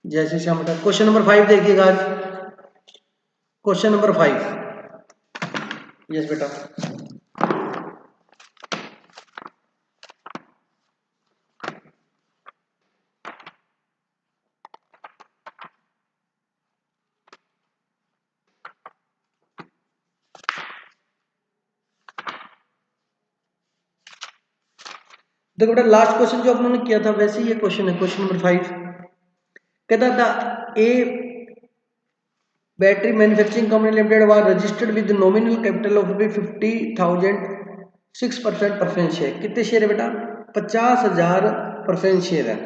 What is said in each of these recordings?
जय श्री श्याम बेटा। Question number 5 देखिएगा आज। Question number 5। यस बेटा। देखो बेटा, लास्ट क्वेश्चन जो अपनों ने किया था वैसे ही ये क्वेश्चन है। क्वेश्चन नंबर 5 कहता था a battery manufacturing company limited was registered with nominal capital of 50,000 6% preference share. कितने शेयर है बेटा? 50,000 प्रेफरेंस शेयर है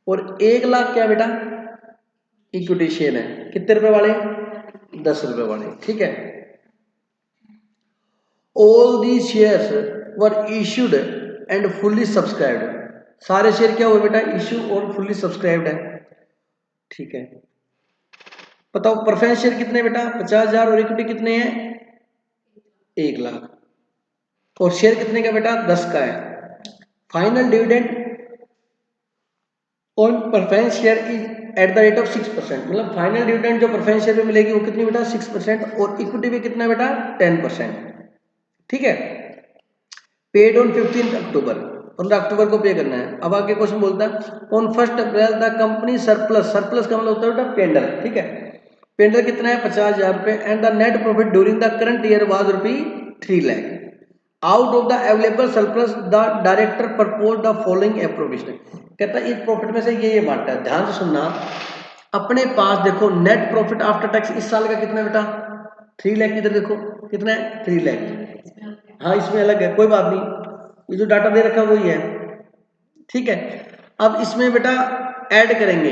और 1 लाख क्या बेटा इक्विटी शेयर है। कितने रुपए वाले? 10 रुपए वाले। ठीक है। All the shares were issued and fully subscribed. सारे शेयर क्या हुए बेटा? इश्यू और फुल्ली सब्सक्राइब्ड है। ठीक है। बताओ प्रेफरेंस शेयर कितने बेटा? 50,000 और इक्विटी कितने हैं? 1 लाख। और शेयर कितने का बेटा? 10 का है। Final dividend on preference share is at the rate of 6%। मतलब फाइनल डिविडेंड जो प्रेफरेंस शेयर में मिलेगी वो कितनी बेटा? 6%। और इक्विटी में कितना बेटा? 10%। ठीक है। पेड ऑन 15 अक्टूबर, 15 अक्टूबर को पे करना है। अब आगे क्वेश्चन बोलता है on 1 April the company surplus, surplus का मतलब होता है बेटा पेंडल। ठीक है। पेंडल कितना है? 50,000 रुपए। And the net profit during the current year was ₹3 lakh. Out of the available surplus the director propose the following appropriation. कहता है इस प्रॉफिट में से ये बांटा है। ध्यान से सुनना। अपने पास देखो नेट प्रॉफिट आफ्टर टैक्स इस साल का कितना बेटा? 3 लाख। इधर देखो कितना है? 3 लाख। हाँ इसमें अलग है, कोई बात नहीं, ये जो डाटा दे रखा है वही है। ठीक है। अब इसमें बेटा ऐड करेंगे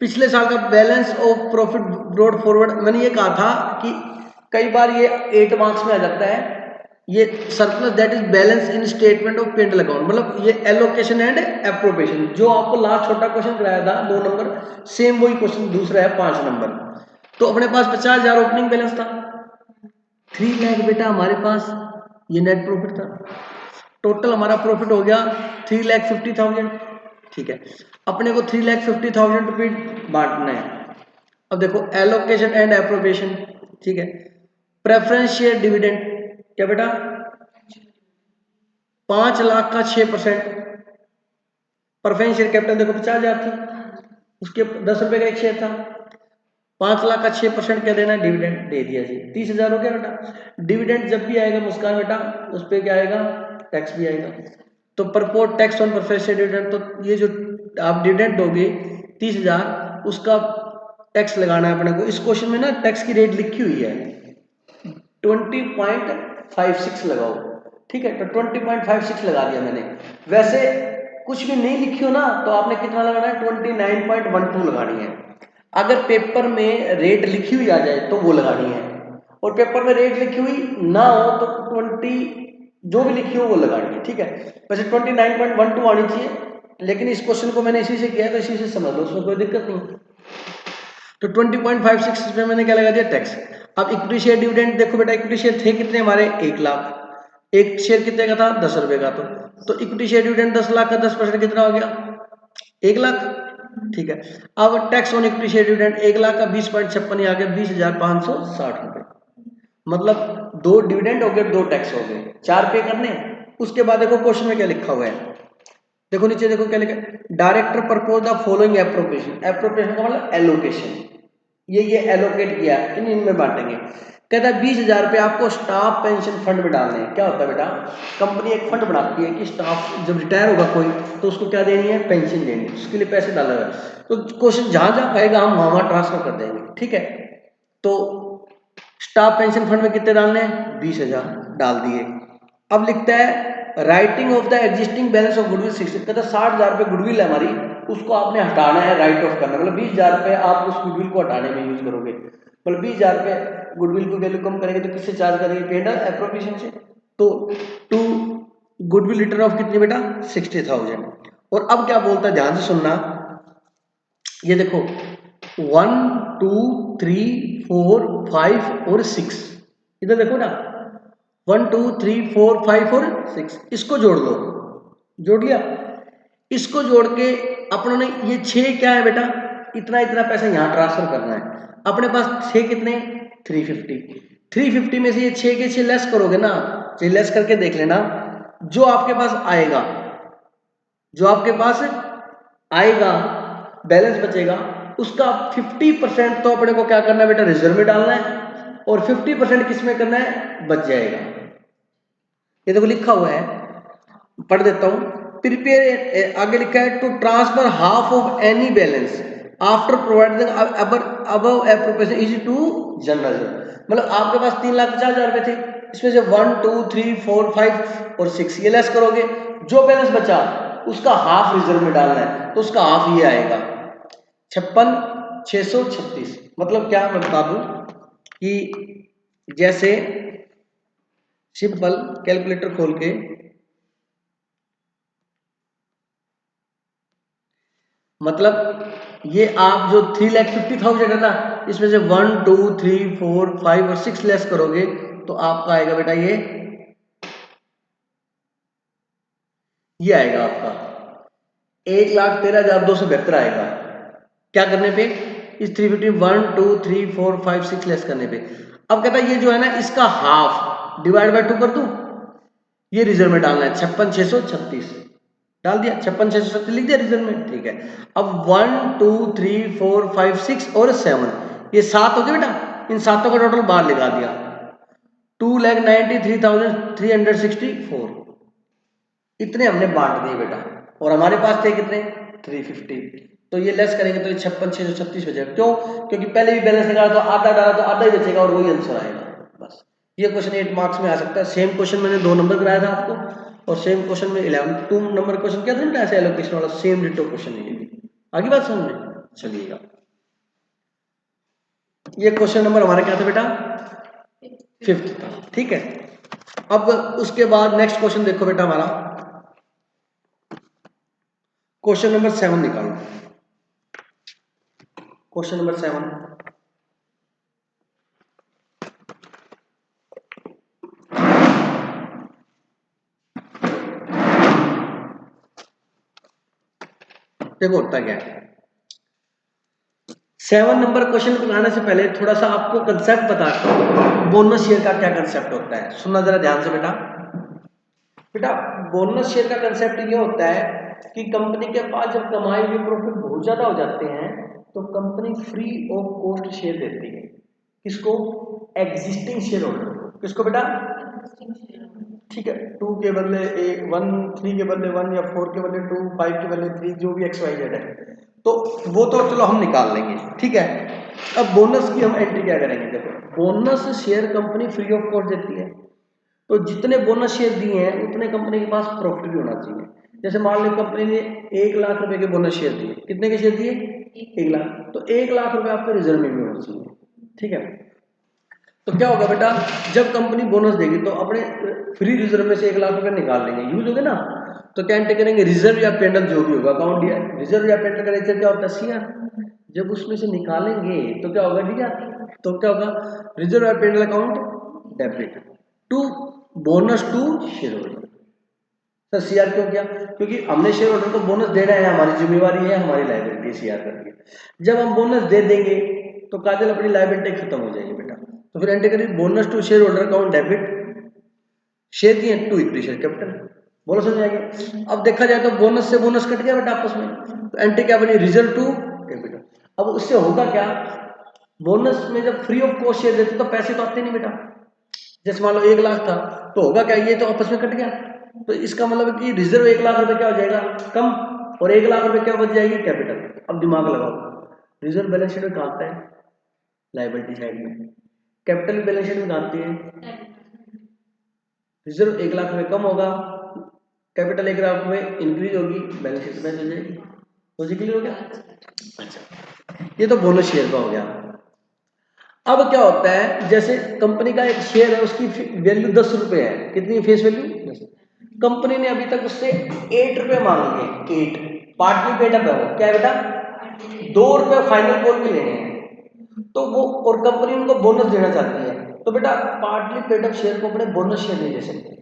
पिछले साल का balance of profit brought forward. मैंने ये कहा था कि कई बार ये 8 मार्क्स में आ जाता है। ये surplus that is balance in statement of P and L account, मतलब ये एलोकेशन एंड एप्रोप्रिएशन। जो आपको लास्ट छोटा क्वेश्चन कराया था 2 नंबर, सेम वही क्वेश्चन दूसरा है 5 नंबर। तो अपने पास 50,000 ओपनिंग बैलेंस था, 3 लाख बेटा हमारे पास ये नेट प्रॉफिट था। टोटल हमारा प्रॉफिट हो गया 3,50,000। ठीक है। अपने को 3,50,000 रुपये बांटना है। अब देखो एलोकेशन एंड एप्रोप्रिएशन। ठीक है। प्रेफरेंस शेयर डिविडेंड क्या बेटा? 5 लाख का 6%। प्रेफरेंस शेयर कैपिटल देखो 50,000 थी, उसके 10 रुपए का एक शेयर था। 5 लाख का 6% क्या देना है? डिविडेंड दे दिया जी। 30,000 हो गया बेटा। डिविडेंड जब भी आएगा मुस्कान बेटा उस पर क्या आएगा? टैक्स भी आएगा। तो purport tax on preference share dividend, तो ये जो आप डिविडेंड दोगे 30,000 उसका टैक्स लगाना है अपने को। इस क्वेश्चन में ना टैक्स की रेट लिखी हुई है 20.56 लगाओ। ठीक है। तो 20.56 लगा दिया मैंने। वैसे कुछ भी नहीं लिखी हो ना तो आपने कितना लगाना है? 29.12 लगानी है। अगर पेपर में रेट लिखी हुई आ जाए तो वो लगानी है, और पेपर में रेट लिखी हुई ना हो तो 20 जो भी लिखी हो वो लगानी है। ठीक है। वैसे 29.12 आनी चाहिए, लेकिन इस क्वेश्चन को मैंने इसी से किया है तो इसी से समझ लो, उसमें कोई दिक्कत नहीं। तो 20.56 में मैंने क्या लगा दिया? टैक्स। अब इक्विटी शेयर डिविडेंड देखो बेटा, इक्विटी शेयर थे कितने हमारे? 1 लाख। एक शेयर कितने का था? 10 रुपए का। तो इक्विटी शेयर डिविडेंड 10 लाख का 10% कितना हो गया? 1 लाख। ठीक है। अब tax on equity share dividend 1 lakh का 20.56 आ गया 20,560 रुपए। मतलब 2 डिविडेंड हो गए, 2 टैक्स हो गए, 4 पे करने। उसके बाद देखो क्वेश्चन में क्या लिखा हुआ है, देखो नीचे देखो क्या लिखा है? Director propose the following appropriation. Appropriation का मतलब एलोकेशन। ये एलोकेट किया किन इनमें बांटेंगे। कहता है 20,000 रुपये आपको स्टाफ पेंशन फंड में डालने हैं। क्या होता है बेटा? कंपनी एक फंड बनाती है कि स्टाफ जब रिटायर होगा कोई तो उसको क्या देनी है? पेंशन देनी है। उसके लिए पैसे डाला हुआ है। तो क्वेश्चन जहां जहां आएगा हम वहां ट्रांसफर कर देंगे। ठीक है। तो स्टाफ पेंशन फंड में कितने डालने हैं? 20,000 डाल दिए। अब लिखता है writing of the existing balance of goodwill 60। कहता है 60,000 रुपये गुडविल है हमारी, उसको आपने हटाना है, राइट ऑफ करना। मतलब 20,000 रुपये आप उस गुडविल को हटाने में यूज करोगे। मतलब 20,000 रुपये गुडविल को वैल्यू कम करेंगे तो किससे चार्ज करेंगे? पेंडल एप्रोप्रिएशन से। तो टू गुडविल रिटर्न ऑफ कितनी बेटा? 60,000। और अब क्या बोलता है ध्यान से सुनना। ये देखो 1 2 3 4 5 और 6, इधर देखो ना 1 2 3 4 5 और 6, इसको जोड़ लो। जोड़ लिया? इसको जोड़ के अपनों ने ये 6 क्या है बेटा? इतना इतना पैसा यहाँ ट्रांसफर करना है। अपने पास थे कितने 350, 350 में से ये 6 के 6 लेस करोगे ना, तो लेस करके देख लेना, जो आपके पास आएगा, जो आपके पास आएगा बैलेंस बचेगा, उसका 50% तो अपने को क्या करना है बेटा, रिजर्व में डालना है, और 50% किस में करना है, बच जाएगा। ये देखो लिखा हुआ है, पढ़ देता हूं। प्रिपेयर, आगे लिखा है to transfer half of any balance after providing above appropriation is to general. मतलब आपके पास 3,50,000 रुपए थे, इसमें से 1 2 3 4 5 और 6 ये लेस करोगे, जो बैलेंस बचा उसका हाफ रिजर्व में डालना है, तो उसका हाफ ये आएगा 56,636। मतलब क्या मैं बता दूं कि जैसे सिंपल कैलकुलेटर खोल के मतलब ये आप जो 3,50,000 है ना, इसमें से 1 2 3 4 5 और 6 लेस करोगे तो आपका आएगा बेटा ये आएगा आपका 1,13,272 आएगा। क्या करने पे, इस 350 1 2 3 4 5 6 लेस करने पे। अब कहता है ये जो है ना, इसका हाफ डिवाइड बाय 2 कर दूं, ये रिजर्व में डालना है 56,636 डाल दिया, 56,636 लिख दिया रिजर्व में, ठीक है। अब 1 2 3 4 5 6 और 7 ये 7 हो गए बेटा, इन सातों का टोटल बाहर लगा दिया 2,93,364 इतने हमने बांट दिए बेटा, और हमारे पास थे कितने 350। तो ये लेस करेंगे तो ये 56,636 बचेगा। क्यों, क्योंकि पहले भी बैलेंस निकाला तो आधा डाला तो आधा ही बचेगा और वही आंसर आएगा। बस ये क्वेश्चन 8 मार्क्स में आ सकता है। सेम क्वेश्चन मैंने 2 नंबर कराया था आपको, और सेम क्वेश्चन में 11 2 नंबर क्वेश्चन क्या था ना, ऐसे एलोकेशन वाला सेम डिटो क्वेश्चन है ये भी। आगे बात समझ में चलिएगा। ये क्वेश्चन नंबर हमारा क्या था बेटा, 5th था, ठीक है। अब उसके बाद नेक्स्ट क्वेश्चन देखो बेटा, हमारा क्वेश्चन नंबर 7 निकालो। क्वेश्चन नंबर 7, देखो होता क्या है। 7 नंबर क्वेश्चन बनाने से पहले थोड़ा सा आपको कंसेप्ट बताता हूं, बोनस शेयर का क्या कंसेप्ट होता है। सुनना जरा ध्यान से बेटा। बेटा बोनस शेयर का कंसेप्ट ये होता है कि कंपनी के पास जब कमाई हुई प्रॉफिट बहुत ज्यादा हो जाते हैं तो company free of cost share देती है। किसको, एग्जिस्टिंग शेयर होल्डर को। किसको बेटा, ठीक है, 2 के बदले 1, 3 के बदले 1 या 4 के बदले 2, 5 के बदले 3, जो भी XYZ है, तो वो तो चलो हम निकाल लेंगे, ठीक है। अब बोनस की हम एंट्री क्या करेंगे, देखो bonus share company free of cost देती है, तो जितने बोनस शेयर दिए हैं उतने कंपनी के पास प्रॉफिट भी होना चाहिए। जैसे मान लो कंपनी ने 1,00,000 रुपए के बोनस शेयर दिए, कितने के शेयर दिए 1,00,000, तो 1,00,000 रुपए आपके रिजर्व में भी होना चाहिए, ठीक है। तो क्या होगा बेटा, जब कंपनी बोनस देगी तो अपने फ्री रिजर्व में से 1,00,000 रुपए निकाल लेंगे, यूज हो गए ना। तो क्या एंटर करेंगे, रिजर्व या पेंडल जो भी होगा अकाउंट, या रिजर्व या पेंडल का नेचर क्या होता है, CR। जब उसमें से निकालेंगे तो क्या होगा, DR। तो क्या होगा, रिजर्व या P and L account debit to bonus to shareholder. Sir CR क्यों किया, क्योंकि हमने शेयर होल्डर को बोनस देना है, हमारी जिम्मेवारी है, हमारी लायबिलिटी CR करके। जब हम बोनस दे देंगे तो काजल अपनी लायबिलिटी खत्म हो जाएगी बेटा। तो फिर एंटर करिए bonus to shareholder account debit, share दिए टू इक्विटी शेयर कैपिटल। बोलो समझ आ गया। अब देखा जाए तो बोनस से बोनस कट गया बेटा आपस में, तो एंट्री क्या बनी, रिजर्व टू कैपिटल। अब उससे होगा क्या, बोनस में जब फ्री ऑफ कॉस्ट शेयर देते तो पैसे तो आते नहीं बेटा। जैसे मान लो 1,00,000 था, तो होगा क्या, ये तो आपस में कट गया, तो इसका मतलब कि रिजर्व 1,00,000 रुपए क्या हो जाएगा कम, और 1,00,000 रुपए क्या बच जाएगी, कैपिटल। अब दिमाग लगाओ, रिजर्व बैलेंस शीट में कहाँ आता है, लायबिलिटी साइड में, कैपिटल बैलेंस शीट में कहाँ आती है, रिजर्व 1,00,000 रुपए कम होगा, कैपिटल 1,00,000 रुपए इंक्रीज होगी, बैलेंस शीट में हो जाएगी। तो क्लियर हो गया। अच्छा, ये तो बोनस शेयर का हो गया। अब क्या होता है, जैसे कंपनी का एक शेयर है, उसकी वैल्यू 10 रुपए है, कितनी फेस वैल्यू 10। कंपनी ने अभी तक उससे 8 रुपए मांगे, 8 पार्टली पेड अप है वो, क्या है बेटा 2 रुपए फाइनल कॉल भी लेने हैं, तो वो और कंपनी उनको बोनस देना चाहती है, तो बेटा पार्टली पेड अप शेयर को अपने बोनस शेयर नहीं दे सकते।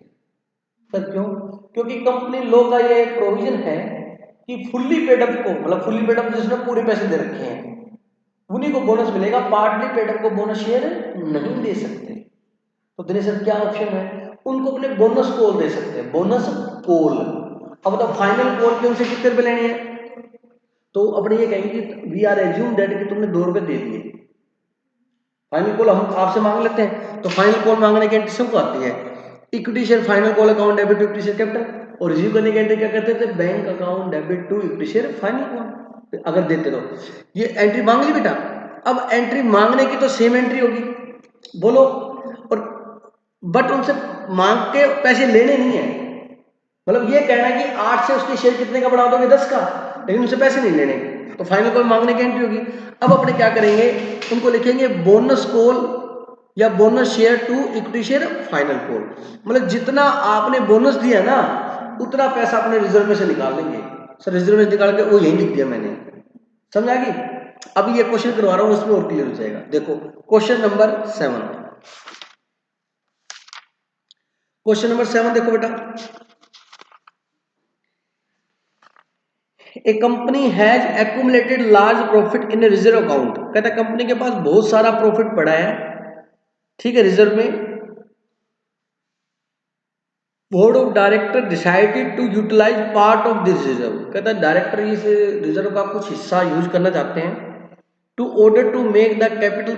सर क्यों, क्योंकि कंपनी लॉ का ये प्रोविजन है कि फुल्ली पेड अप को, मतलब फुल्ली पेड अप जिसने पूरे पैसे दे रखे हैं उन्हीं को बोनस मिलेगा, पार्टली पेड अप को बोनस शेयर नहीं दे सकते। तो देने से क्या ऑप्शन है, उनको अपने बोनस कॉल दे सकते हैं, बोनस कॉल। अब बताओ फाइनल कॉल पे उनसे कितने रुपए लेने हैं, तो अपने ये कहेंगे कि वी आर एज्यूम दैट कि तुमने 2 रुपए दे दिए। फाइनल कॉल हम आपसे मांग लेते हैं, तो फाइनल कॉल मांगने की एंट्री सबको आती है, equity share final call account debit to equity share capital, और रिसीव करने की एंट्री क्या करते थे, bank account debit to equity share final call. अगर देते तो ये एंट्री मांग ली बेटा। अब एंट्री मांगने की तो सेम एंट्री होगी, बोलो, और बट उनसे मांग के पैसे लेने नहीं है, मतलब ये कहना है कि 8 से उसके शेयर कितने का बढ़ा दोगे, 10 का, लेकिन उनसे पैसे नहीं लेने, तो फाइनल कॉल मांगने की एंट्री होगी। अब अपने क्या करेंगे, उनको लिखेंगे बोनस कॉल या bonus share to equity share final call, मतलब जितना आपने बोनस दिया ना उतना पैसा अपने रिजर्व में से निकाल लेंगे। सर रिजर्व में निकाल के वो यही लिख दिया मैंने, समझ आ गई। अब ये क्वेश्चन करवा रहा हूं उसमें और क्लियर हो जाएगा। देखो क्वेश्चन नंबर 7, क्वेश्चन नंबर 7 देखो बेटा, a company has accumulated large profit in reserve account, कहता है कंपनी के पास बहुत सारा प्रॉफिट पड़ा है, ठीक है, रिजर्व में। Board of director decided to utilize part of this reserve, कहता है डायरेक्टर इस रिजर्व का कुछ हिस्सा यूज करना चाहते हैं, to order to make the capital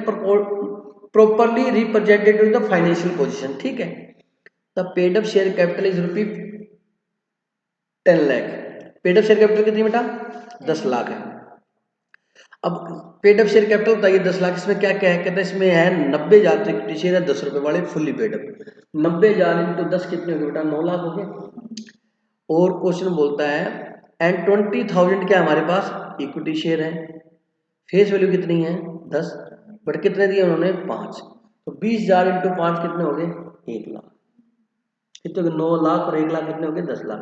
properly represented in the financial position, ठीक है। The paid up share capital is rupee 10 lakh, paid up share capital कितनी बेटा, 10 लाख है। अब पेड अप शेयर कैपिटल बताइए 10 लाख, इसमें क्या क्या है, कहते हैं इसमें है 90,000 इक्विटी शेयर है 10 रुपए वाले फुल्ली पेड अप, 90,000 इंटू 10 कितने हो गए बेटा, 9 लाख हो गए। और क्वेश्चन बोलता है एंड 20,000 क्या हमारे पास इक्विटी शेयर है, फेस वैल्यू कितनी है 10, बट कितने दिए उन्होंने 5, तो 20,000 इंटू 5 कितने हो गए 1 लाख, कितने 9 लाख और 1 लाख कितने हो गए 10 लाख,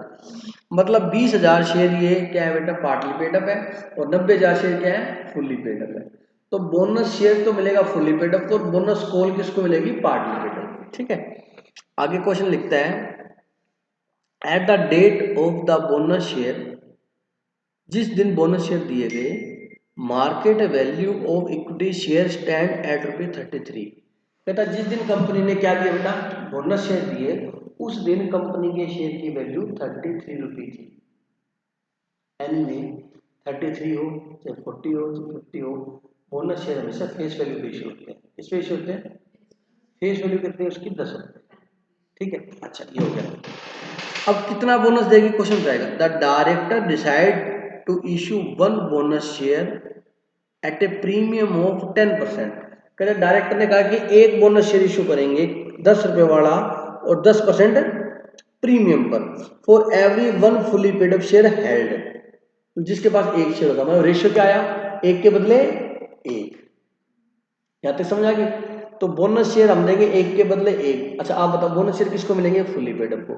मतलब 20,000 शेयर ये क्या है बेटा पार्टली पेड अप है, और 90,000 शेयर क्या है फुल्ली पेड अप है। तो बोनस शेयर तो मिलेगा फुल्ली पेड अप को, और बोनस कॉल किसको मिलेगी, पार्टली पेड अप, ठीक है। आगे क्वेश्चन लिखता है at the date of the bonus share, जिस दिन बोनस शेयर दिए गए, market value of equity share stand at ₹33, कहता जिस दिन कंपनी ने क्या दिया बेटा बोनस शेयर दिए, उस दिन कंपनी के शेयर की वैल्यू 33 रुपये थी। एनी में 33 हो चाहे 40 हो चाहे 50 हो, बोनस शेयर हमेशा फेस वैल्यू पे इशू होते हैं, किस पे इशू होते हैं, फेस वैल्यू कितनी है उसकी 10 रुपये, ठीक है। अच्छा ये हो गया। अब कितना बोनस देगी क्वेश्चन जाएगा, the director decide to issue 1 bonus share at a premium of 10%, कहते डायरेक्टर ने कहा कि एक बोनस शेयर इशू करेंगे 10 रुपए वाला और 10% प्रीमियम पर, for every 1 fully paid up share held, जिसके पास एक शेयर होगा, मतलब रेशियो क्या आया, एक के बदले एक, यहां तक समझ आ गई। तो बोनस शेयर हम देंगे एक के बदले एक। अच्छा आप बताओ बोनस शेयर किसको मिलेंगे, फुली पेड अप को।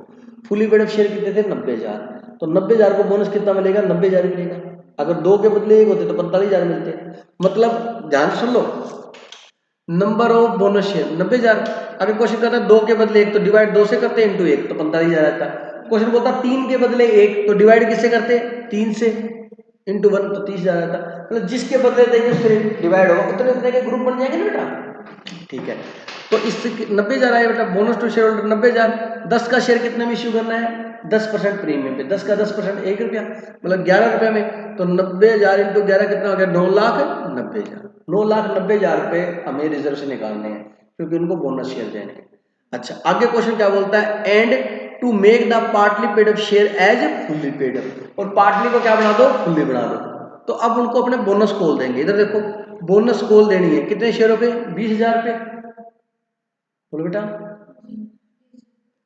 फुली पेड अप शेयर कितने थे 90,000, तो 90,000 को बोनस कितना मिलेगा 90,000 मिलेगा, अगर 2 के बदले एक होते तो 45,000 मिलते, मतलब ध्यान सुन लो, नंबर ऑफ बोनस शेयर 90,000, अगर क्वेश्चन कहता है 2 के बदले एक तो डिवाइड 2 से करते हैं इंटू 1 तो 45,000 आता है। क्वेश्चन बोलता 3 के बदले 1 तो डिवाइड किससे करते हैं 3 से इंटू 1 तो 30,000 आता है, मतलब जिसके बदले देंगे फिर डिवाइड होगा उतने उतने के ग्रुप बन जाएंगे ना बेटा, ठीक है। तो इससे 90,000 आया बेटा, बोनस टू शेयर होल्डर 90,000, 10 का शेयर कितने में इश्यू करना है 10% प्रीमियम पे, 10 का 10% 1 रुपया, मतलब 11 रुपये में, तो 90,000 इंटू 11 कितना हो गया 9,90,000, 9,90,000 रुपये हमें रिजर्व से निकालने हैं क्योंकि उनको बोनस शेयर देने हैं। अच्छा आगे क्वेश्चन क्या बोलता है, and to make the partly paid up share as fully paid up, और पार्टली को क्या बना दो फुल्ली बना दो, तो अब उनको अपने बोनस कॉल देंगे, इधर देखो बोनस कॉल देनी है कितने शेयरों पे 20,000 रुपये, बोलो बेटा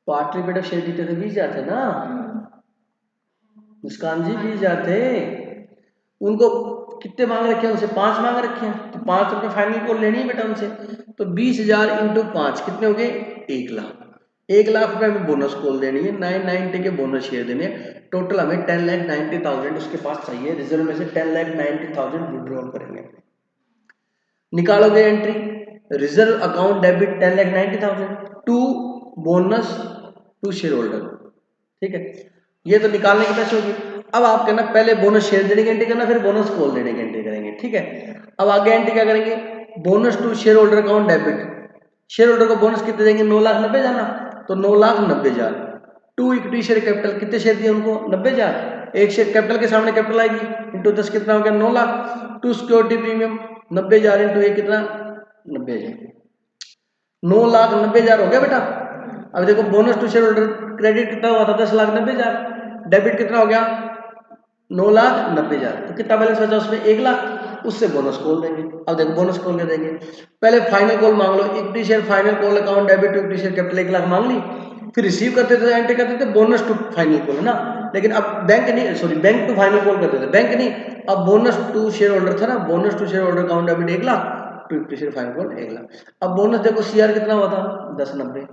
पार्टली पेड अप शेयर कितने थे 20,000 थे ना, मुस्कान जी 20,000 थे, उनको कितने मांग रखे हैं उनसे 5 मांग रखे हैं, तो 5 रुपये फाइनल कॉल लेनी है बेटा उनसे, तो 20,000 इंटू 5 कितने हो गए 1 लाख, 1 लाख रुपए हमें बोनस कॉल देनी है, 990 के बोनस शेयर देने हैं, टोटल हमें 10,90,000 उसके पास चाहिए, रिजर्व में से 10,90,000 विड्रॉल करेंगे। निकालोगे entry, reserve account debit 10,90,000 to bonus to shareholder, ठीक है, ये तो निकालने की पैसे होगी। अब आप कहना पहले बोनस शेयर देने की एंट्री करना, फिर बोनस कॉल देने की एंट्री करेंगे, ठीक है। अब आगे एंट्री क्या करेंगे, bonus to shareholder account debit, shareholder को बोनस कितने देंगे, 9,90,000 ना, तो 9,90,000 टू इक्विटी शेयर कैपिटल, कितने शेयर दिए उनको, 90,000, एक शेयर कैपिटल के सामने कैपिटल आएगी इंटू 10 कितना हो गया, 9 lakh, to security premium 90,000 into एक कितना, 90,000, 9,90,000 हो गया बेटा। अब देखो bonus to shareholder credit कितना हुआ था, 10,90,000, डेबिट कितना हो गया, 9,90,000, तो कितना बैलेंस बचा उसमें, 1,00,000, उससे बोनस कॉल देंगे। अब देखो बोनस कॉल क्या देंगे, पहले फाइनल कॉल मांग लो, equity share final call account debit to equity share capital 1,00,000 मांग ली, फिर रिसीव करते थे एंट्री करते थे बोनस टू फाइनल कॉल है ना, लेकिन अब बैंक नहीं, sorry bank to final call करते थे, बैंक नहीं, अब बोनस टू शेयर होल्डर था ना, bonus to shareholder account debit 1,00,000 to equity share final call 1,00,000। अब बोनस देखो सीआर कितना हुआ था, 10,90,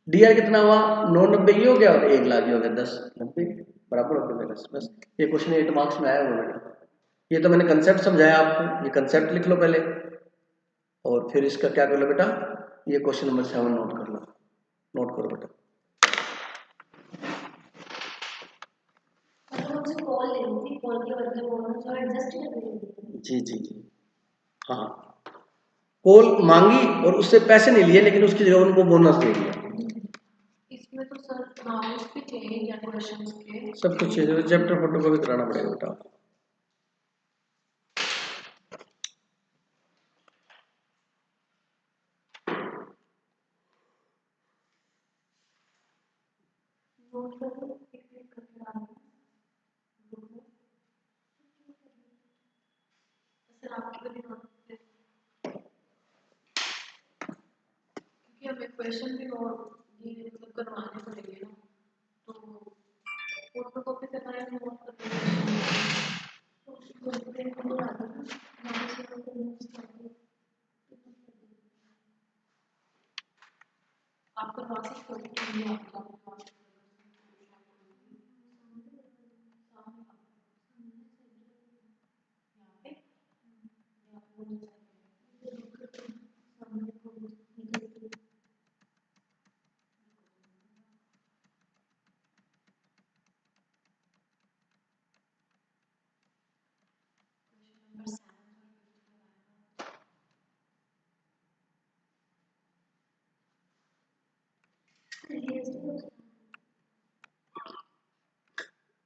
डीआर कितना हुआ, 9,90 ये हो गया और 1,00,000 ये हो गया, 10,90 बराबर हो गया। बस ये क्वेश्चन 8 मार्क्स में आया ऑलरेडी। ये तो मैंने कंसेप्ट समझाया आपको, ये कंसेप्ट लिख लो पहले और फिर इसका क्या कर लो बेटा, ये क्वेश्चन नंबर 7 नोट कर लो, नोट करो बेटा। जी जी जी हाँ, कॉल मांगी और उससे पैसे नहीं लिए, लेकिन उसकी जगह उनको बोनस दे दिया। इसमें तो सर नॉलेज भी चाहिए या क्वेश्चंस के, सब कुछ चाहिए, चैप्टर फोटो को भी कराना पड़ेगा बेटा। क्योंकि हमें क्वेश्चन भी और ये मतलब करवाने पड़ेंगे ना, तो फोटो कॉपी करना है, नोट आप करवा सकते हो।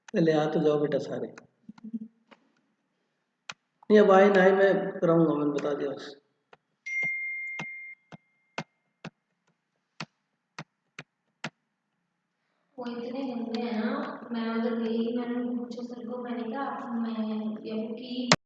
पहले आ तो जाओ बेटा सारे, नहीं अब आए ना आए मैं कराऊंगा, मैंने बता दिया बस। वो इतने गंदे हैं ना, मैं उधर गई, मैंने पूछा सर को, मैंने कहा मैं ये